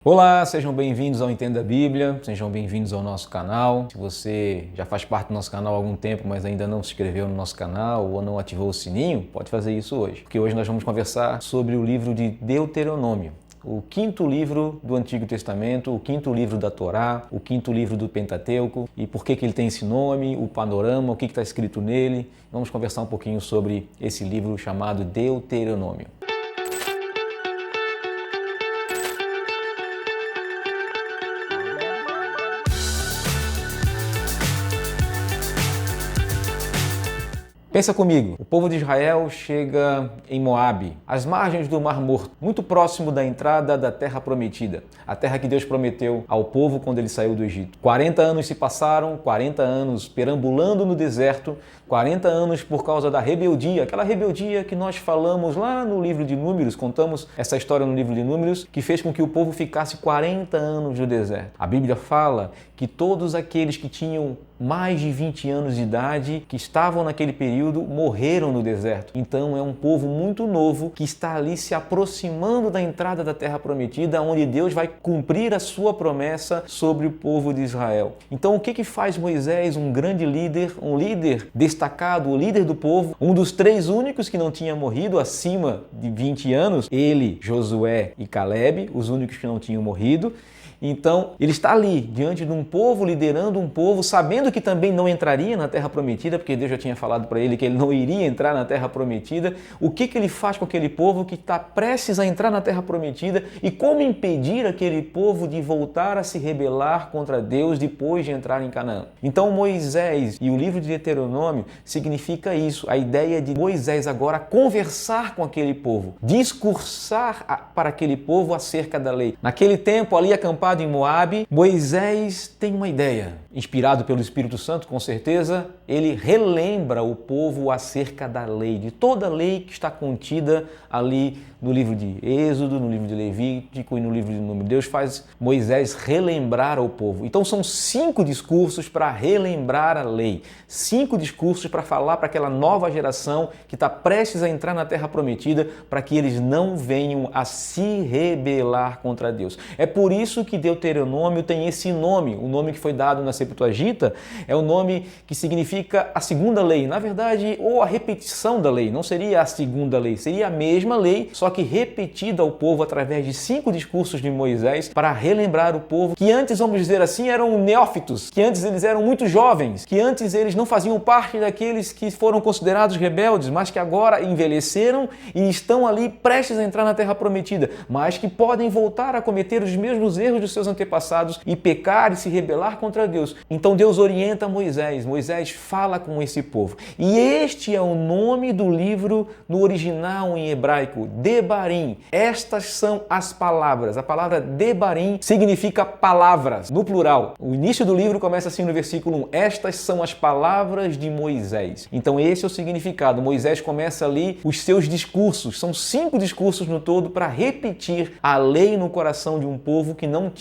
Olá, sejam bem-vindos ao Entenda a Bíblia, sejam bem-vindos ao nosso canal. Se você já faz parte do nosso canal há algum tempo, mas ainda não se inscreveu no nosso canal ou não ativou o sininho, pode fazer isso hoje. Porque hoje nós vamos conversar sobre o livro de Deuteronômio, o quinto livro do Antigo Testamento, o quinto livro da Torá, o quinto livro do Pentateuco, e por que ele tem esse nome, o panorama, o que está escrito nele. Vamos conversar um pouquinho sobre esse livro chamado Deuteronômio. Pensa comigo, o povo de Israel chega em Moabe, às margens do Mar Morto, muito próximo da entrada da Terra Prometida, a terra que Deus prometeu ao povo quando ele saiu do Egito. 40 anos se passaram, 40 anos perambulando no deserto, 40 anos por causa da rebeldia, aquela rebeldia que nós falamos lá no livro de Números, contamos essa história no livro de Números, que fez com que o povo ficasse 40 anos no deserto. A Bíblia fala que todos aqueles que tinham mais de 20 anos de idade, que estavam naquele período, morreram no deserto. Então é um povo muito novo que está ali se aproximando da entrada da Terra Prometida, onde Deus vai cumprir a sua promessa sobre o povo de Israel. Então o que faz Moisés, um grande líder, um líder destacado, o líder do povo, um dos três únicos que não tinha morrido acima de 20 anos, ele, Josué e Calebe, os únicos que não tinham morrido. Então, ele está ali, diante de um povo, liderando um povo, sabendo que também não entraria na Terra Prometida, porque Deus já tinha falado para ele que ele não iria entrar na Terra Prometida. O que ele faz com aquele povo que está prestes a entrar na Terra Prometida e como impedir aquele povo de voltar a se rebelar contra Deus depois de entrar em Canaã? Então, Moisés e o livro de Deuteronômio significa isso, a ideia de Moisés agora conversar com aquele povo, discursar para aquele povo acerca da lei. Naquele tempo, ali acampado em Moabe, Moisés tem uma ideia. Inspirado pelo Espírito Santo, com certeza, ele relembra o povo acerca da lei, de toda a lei que está contida ali no livro de Êxodo, no livro de Levítico e no livro de Números. Deus faz Moisés relembrar ao povo. Então são 5 discursos para relembrar a lei, 5 discursos para falar para aquela nova geração que está prestes a entrar na Terra Prometida, para que eles não venham a se rebelar contra Deus. É por isso que Deuteronômio tem esse nome, o nome que foi dado na Septuaginta é o nome que significa a segunda lei, na verdade, ou a repetição da lei, não seria a segunda lei, seria a mesma lei, só que repetida ao povo através de 5 discursos de Moisés para relembrar o povo que antes, vamos dizer assim, eram neófitos, que antes eles eram muito jovens, que antes eles não faziam parte daqueles que foram considerados rebeldes, mas que agora envelheceram e estão ali prestes a entrar na Terra Prometida, mas que podem voltar a cometer os mesmos erros dos seus antepassados e pecar e se rebelar contra Deus. Então Deus orienta Moisés, Moisés fala com esse povo. E este é o nome do livro no original em hebraico, Debarim. Estas são as palavras. A palavra Debarim significa palavras, no plural. O início do livro começa assim no versículo 1. Estas são as palavras de Moisés. Então esse é o significado. Moisés começa ali os seus discursos. São 5 discursos no todo para repetir a lei no coração de um povo que não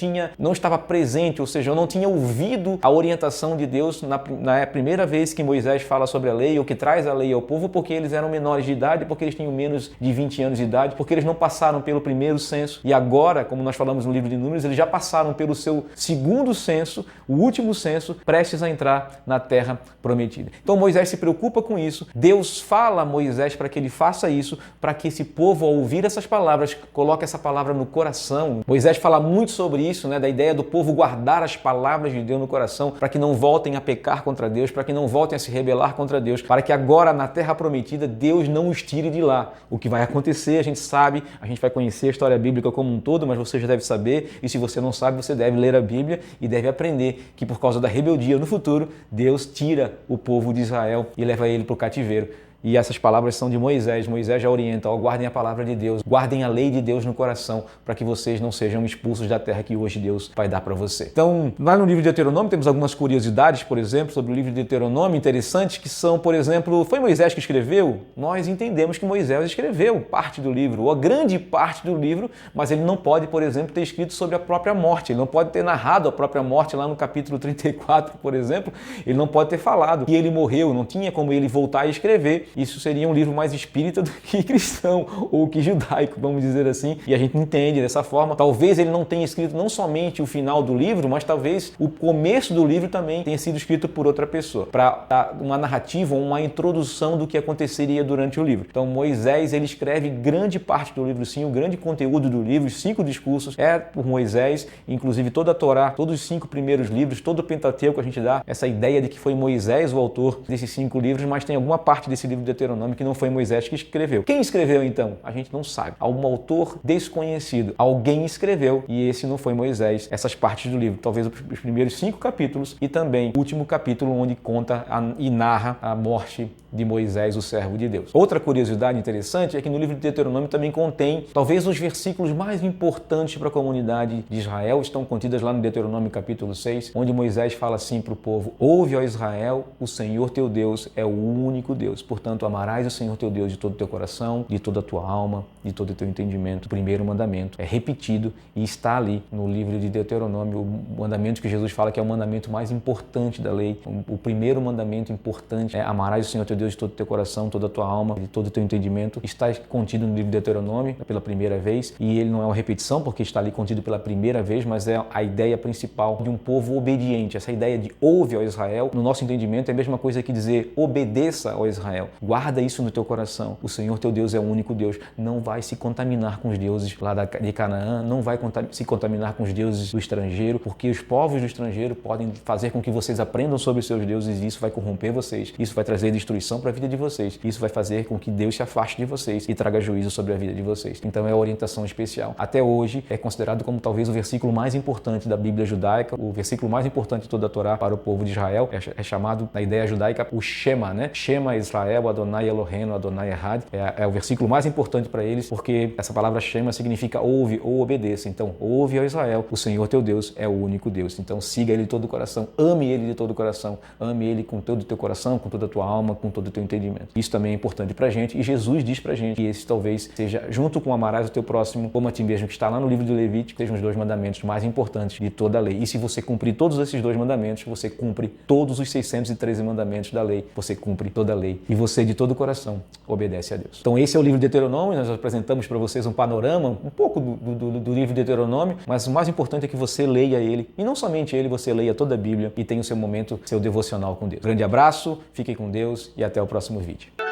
estava presente, ou seja, não tinha ouvido a orientação de Deus na primeira vez que Moisés fala sobre a lei ou que traz a lei ao povo, porque eles eram menores de idade, porque eles tinham menos de 20 anos de idade, porque eles não passaram pelo primeiro censo e agora, como nós falamos no livro de Números, eles já passaram pelo seu segundo censo, o último censo, prestes a entrar na Terra Prometida. Então Moisés se preocupa com isso, Deus fala a Moisés para que ele faça isso, para que esse povo, ao ouvir essas palavras, coloque essa palavra no coração. Moisés fala muito sobre isso, da ideia do povo guardar as palavras de Deus no coração, para que não voltem a pecar contra Deus, para que não voltem a se rebelar contra Deus, para que agora na Terra Prometida Deus não os tire de lá. O que vai acontecer, a gente sabe, a gente vai conhecer a história bíblica como um todo, mas você já deve saber, e se você não sabe, você deve ler a Bíblia e deve aprender que por causa da rebeldia no futuro, Deus tira o povo de Israel e leva ele para o cativeiro. E essas palavras são de Moisés. Moisés já orienta, guardem a palavra de Deus, guardem a lei de Deus no coração, para que vocês não sejam expulsos da terra que hoje Deus vai dar para você. Então, lá no livro de Deuteronômio temos algumas curiosidades, por exemplo, sobre o livro de Deuteronômio, interessantes, que são, por exemplo, foi Moisés que escreveu? Nós entendemos que Moisés escreveu parte do livro, ou a grande parte do livro, mas ele não pode, por exemplo, ter escrito sobre a própria morte, ele não pode ter narrado a própria morte lá no capítulo 34, por exemplo, ele não pode ter falado que ele morreu, não tinha como ele voltar a escrever, isso seria um livro mais espírita do que cristão ou que judaico, vamos dizer assim, e a gente entende dessa forma. Talvez ele não tenha escrito não somente o final do livro, mas talvez o começo do livro também tenha sido escrito por outra pessoa, para dar uma narrativa, uma introdução do que aconteceria durante o livro. Então Moisés, ele escreve grande parte do livro, sim, o grande conteúdo do livro, os 5 discursos é por Moisés, inclusive toda a Torá, todos os 5 primeiros livros, todo o Pentateuco, a gente dá essa ideia de que foi Moisés o autor desses 5 livros, mas tem alguma parte desse livro de Deuteronômio que não foi Moisés que escreveu. Quem escreveu então? A gente não sabe. Algum autor desconhecido. Alguém escreveu e esse não foi Moisés. Essas partes do livro, talvez os primeiros 5 capítulos e também o último capítulo onde conta e narra a morte de Moisés, o servo de Deus. Outra curiosidade interessante é que no livro de Deuteronômio também contém talvez os versículos mais importantes para a comunidade de Israel, estão contidas lá no Deuteronômio capítulo 6, onde Moisés fala assim para o povo: ouve, ó Israel, o Senhor teu Deus é o único Deus. Portanto, amarás o Senhor teu Deus de todo o teu coração, de toda a tua alma, de todo o teu entendimento. O primeiro mandamento é repetido e está ali no livro de Deuteronômio, o mandamento que Jesus fala que é o mandamento mais importante da lei. O primeiro mandamento importante é amarás o Senhor teu Deus de todo o teu coração, toda a tua alma, de todo o teu entendimento. Está contido no livro de Deuteronômio pela primeira vez, e ele não é uma repetição porque está ali contido pela primeira vez, mas é a ideia principal de um povo obediente. Essa ideia de ouve, ó Israel, no nosso entendimento é a mesma coisa que dizer obedeça, ó Israel. Guarda isso no teu coração. O Senhor teu Deus é o único Deus. Não vai se contaminar com os deuses lá de Canaã, não vai se contaminar com os deuses do estrangeiro, porque os povos do estrangeiro podem fazer com que vocês aprendam sobre os seus deuses e isso vai corromper vocês. Isso vai trazer destruição para a vida de vocês. Isso vai fazer com que Deus se afaste de vocês e traga juízo sobre a vida de vocês. Então é a orientação especial. Até hoje é considerado como talvez o versículo mais importante da Bíblia judaica, o versículo mais importante de toda a Torá para o povo de Israel. É chamado, na ideia judaica, o Shema, né? Shema Israel, Adonai Eloheinu, Adonai Echad. É o versículo mais importante para eles, porque essa palavra Shema significa ouve ou obedeça. Então, ouve, ó Israel, o Senhor teu Deus é o único Deus. Então, siga Ele de todo o coração, ame Ele de todo o coração, ame Ele com todo o teu coração, com toda a tua alma, com todo o teu entendimento. Isso também é importante pra gente e Jesus diz pra gente que esse talvez seja, junto com amarás o teu próximo como a ti mesmo, que está lá no livro de Levítico, sejam os 2 mandamentos mais importantes de toda a lei. E se você cumprir todos esses 2 mandamentos, você cumpre todos os 613 mandamentos da lei, você cumpre toda a lei e você de todo o coração obedece a Deus. Então esse é o livro de Deuteronômio, nós apresentamos para vocês um panorama, um pouco do livro de Deuteronômio, mas o mais importante é que você leia ele, e não somente ele, você leia toda a Bíblia e tenha o seu momento, seu devocional com Deus. Grande abraço, fique com Deus e até o próximo vídeo.